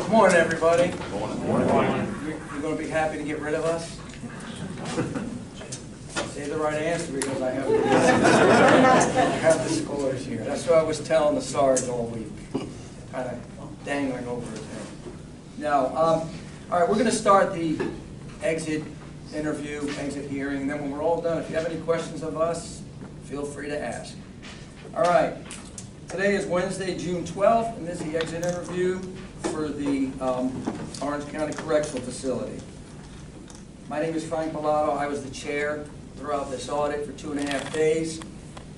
Good morning, everybody. Good morning. You're going to be happy to get rid of us? Say the right answer because I have the scores here. That's what I was telling the Sarge all week. Kind of dangling over his head. No. All right, we're going to start the exit interview, exit hearing. And then when we're all done, if you have any questions of us, feel free to ask. All right. Today is Wednesday, June 12th, and this is the exit interview for the Orange County Correctional Facility. My name is Frank Bellato. I was the chair throughout this audit for 2.5 days.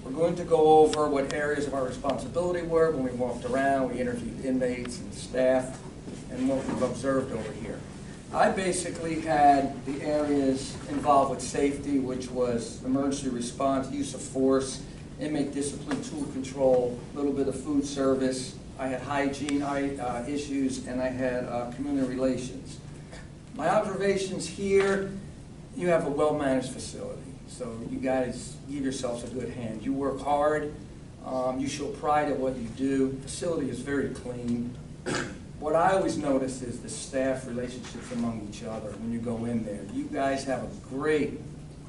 We're going to go over what areas of our responsibility were when we walked around, we interviewed inmates and staff, and what we've observed over here. I basically had the areas involved with safety, which was emergency response, use of force, inmate discipline, tool control, a little bit of food service. I had hygiene issues, and I had community relations. My observations here, you have a well-managed facility, so you guys give yourselves a good hand. You work hard, you show pride in what you do. The facility is very clean. What I always notice is the staff relationships among each other when you go in there. You guys have a great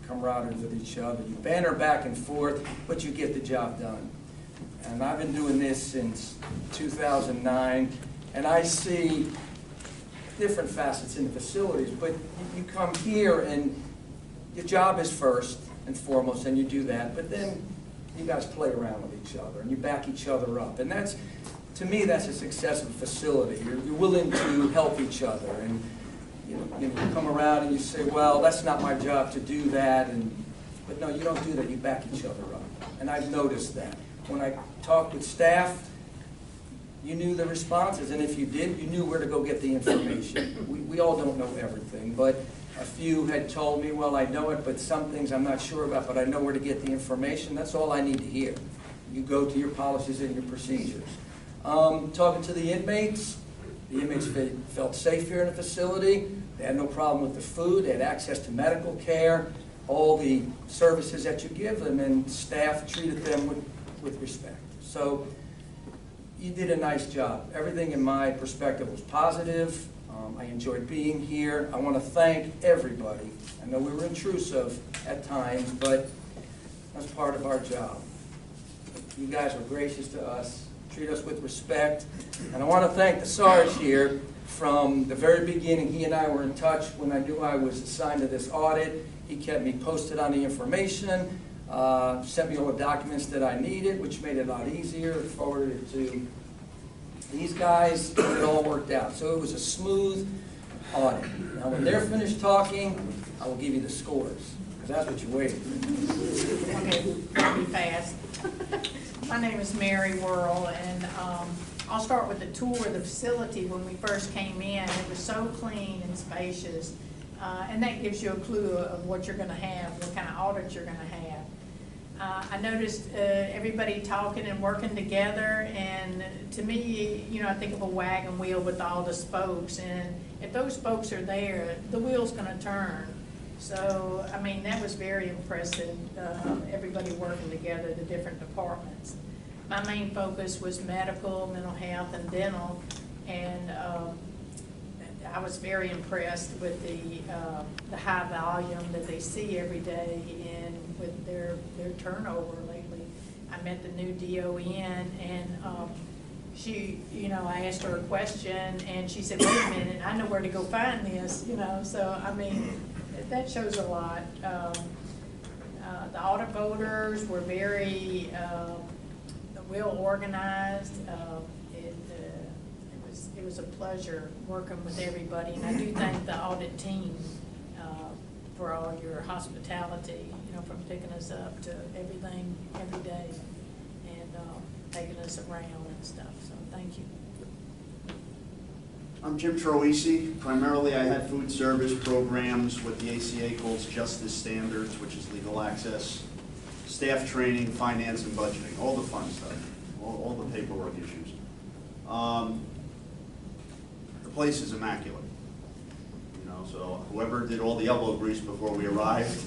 camaraderie with each other. You banter back and forth, but you get the job done. And I've been doing this since 2009, and I see different facets in the facilities, but you come here and your job is first and foremost, and you do that, but then you guys play around with each other and you back each other up. And that's, to me, that's a success of a facility. You're willing to help each other, and you come around and you say, well, that's not my job to do that, but no, you don't do that, you back each other up. And I've noticed that. When I talked with staff, you knew the responses, and if you did, you knew where to go get the information. We all don't know everything, but a few had told me, well, I know it, but some things I'm not sure about, but I know where to get the information. That's all I need to hear. You go to your policies and your procedures. Talking to the inmates felt safe here in the facility. They had no problem with the food. They had access to medical care, all the services that you give them, and staff treated them with respect. So you did a nice job. Everything in my perspective was positive. I enjoyed being here. I want to thank everybody. I know we were intrusive at times, but that's part of our job. You guys were gracious to us, treat us with respect. And I want to thank the Sarge here. From the very beginning, he and I were in touch when I knew I was assigned to this audit. He kept me posted on the information, sent me all the documents that I needed, which made it a lot easier, forwarded it to these guys, and it all worked out. So it was a smooth audit. Now when they're finished talking, I will give you the scores, because that's what you're waiting for. Okay, I'll be fast. My name is Mary Worrell, and I'll start with the tour of the facility. When we first came in, it was so clean and spacious, and that gives you a clue of what you're going to have, what kind of audit you're going to have. I noticed everybody talking and working together, and to me, I think of a wagon wheel with all the spokes, and if those spokes are there, the wheel's going to turn. So, I mean, that was very impressive, everybody working together, the different departments. My main focus was medical, mental health, and dental, and I was very impressed with the high volume that they see every day and with their turnover lately. I met the new DON, and she, I asked her a question, and she said, wait a minute, I know where to go find this, so I mean, that shows a lot. The audit voters were very well organized. It was a pleasure working with everybody, and I do thank the audit team for all your hospitality, from picking us up to everything every day and taking us around and stuff. So thank you. I'm Jim Troisi. Primarily, I had food service programs, what the ACA calls justice standards, which is legal access, staff training, finance and budgeting, all the fun stuff, all the paperwork issues. The place is immaculate. So whoever did all the elbow grease before we arrived.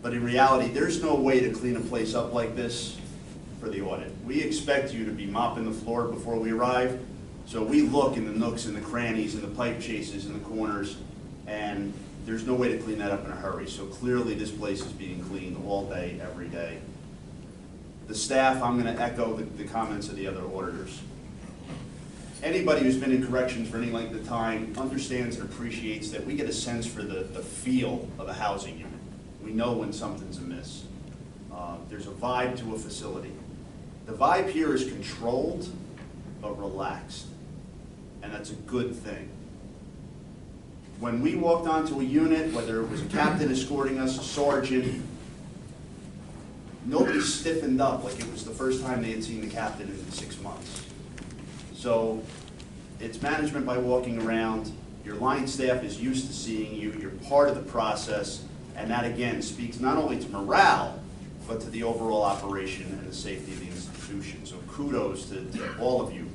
But in reality, there's no way to clean a place up like this for the audit. We expect you to be mopping the floor before we arrive, So we look in the nooks and the crannies and the pipe chases and the corners, and there's no way to clean that up in a hurry. So clearly this place is being cleaned all day, every day. The staff, I'm going to echo the comments of the other auditors. Anybody who's been in corrections for any length of time understands and appreciates that we get a sense for the feel of a housing unit. We know when something's amiss. There's a vibe to a facility. The vibe here is controlled but relaxed, and that's a good thing. When we walked onto a unit, whether it was a captain escorting us, a sergeant, nobody stiffened up like it was the first time they had seen the captain in 6 months. So it's management by walking around. Your line staff is used to seeing you. You're part of the process. And that, again, speaks not only to morale, but to the overall operation and the safety of the institution. So kudos to all of you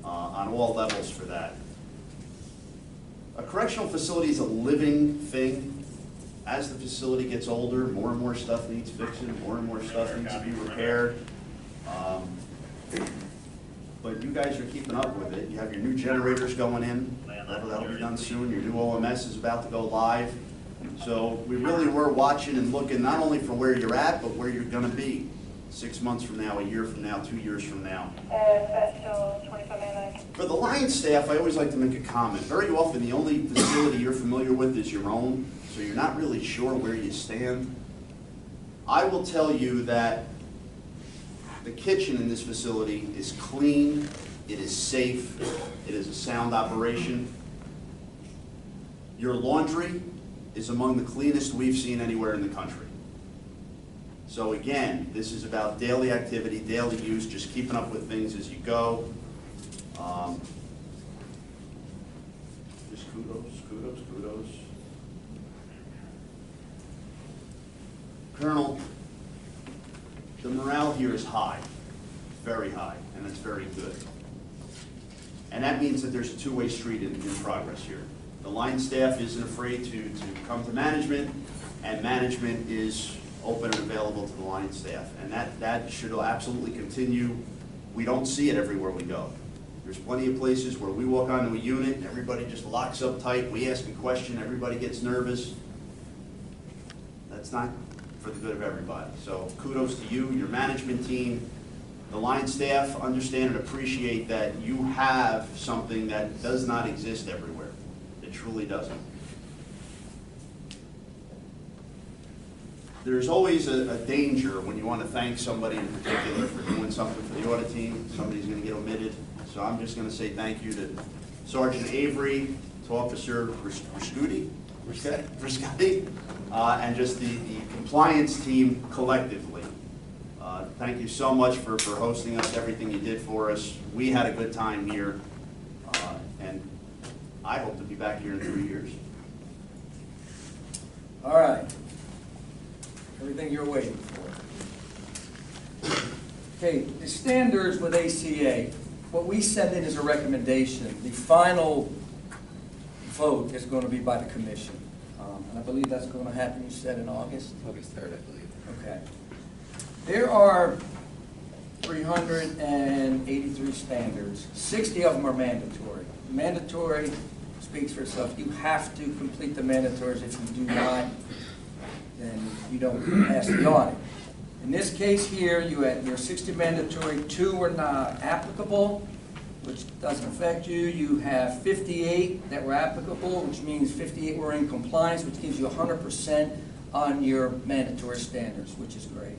on all levels for that. A correctional facility is a living thing. As the facility gets older, more and more stuff needs fixing, more and more stuff needs to be repaired. But you guys are keeping up with it. You have your new generators going in. That'll be done soon. Your new OMS is about to go live. So we really were watching and looking not only for where you're at, but where you're going to be 6 months from now, a year from now, 2 years from now. For the line staff, I always like to make a comment. Very often, the only facility you're familiar with is your own, so you're not really sure where you stand. I will tell you that the kitchen in this facility is clean, it is safe, it is a sound operation. Your laundry is among the cleanest we've seen anywhere in the country. So again, this is about daily activity, daily use, just keeping up with things as you go. Just kudos, kudos, kudos. Colonel, the morale here is high, very high, and it's very good. And that means that there's a two-way street in progress here. The line staff isn't afraid to come to management, and management is open and available to the line staff. And that should absolutely continue. We don't see it everywhere we go. There's plenty of places where we walk onto a unit, everybody just locks up tight, we ask a question, everybody gets nervous. That's not for the good of everybody. So kudos to you, your management team, the line staff. Understand and appreciate that you have something that does not exist everywhere. It truly doesn't. There's always a danger when you want to thank somebody in particular for doing something for the audit team. Somebody's going to get omitted. So I'm just going to say thank you to Sergeant Avery, to Officer Riscotti, and just the compliance team collectively. Thank you so much for hosting us, everything you did for us. We had a good time here, and I hope to be back here in 3 years. All right. Everything you're waiting for. Okay, the standards with ACA, what we send in is a recommendation. The final vote is going to be by the commission. And I believe that's going to happen, you said, in August? August 3rd, I believe. Okay. There are 383 standards. 60 of them are mandatory. Mandatory speaks for itself. You have to complete the mandatories. If you do not, then you don't pass the audit. In this case here, you had your 60 mandatory, 2 were not applicable, which doesn't affect you. You have 58 that were applicable, which means 58 were in compliance, which gives you 100% on your mandatory standards, which is great.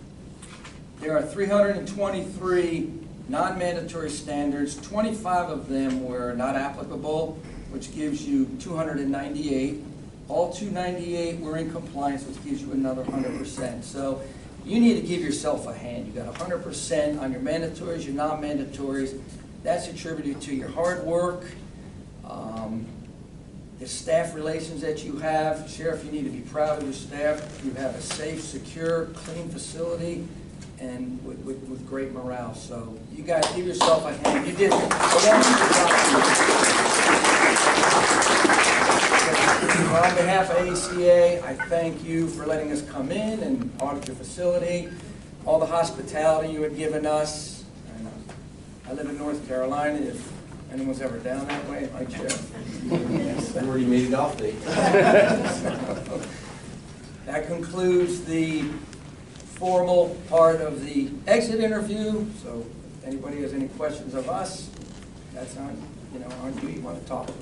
There are 323 non-mandatory standards. 25 of them were not applicable, which gives you 298. All 298 were in compliance, which gives you another 100%. So you need to give yourself a hand. You got 100% on your mandatories, your non-mandatories. That's attributed to your hard work, the staff relations that you have. Sheriff, you need to be proud of your staff. You have a safe, secure, clean facility, and with great morale. So you guys give yourself a hand. You did it. On behalf of ACA, I thank you for letting us come in and audit your facility, all the hospitality you had given us. And I live in North Carolina. If Anyone's ever down that way, right, Sheriff? I already made it off date. That concludes the formal part of the exit interview. So if anybody has any questions of us, that's on, on you want to talk to us.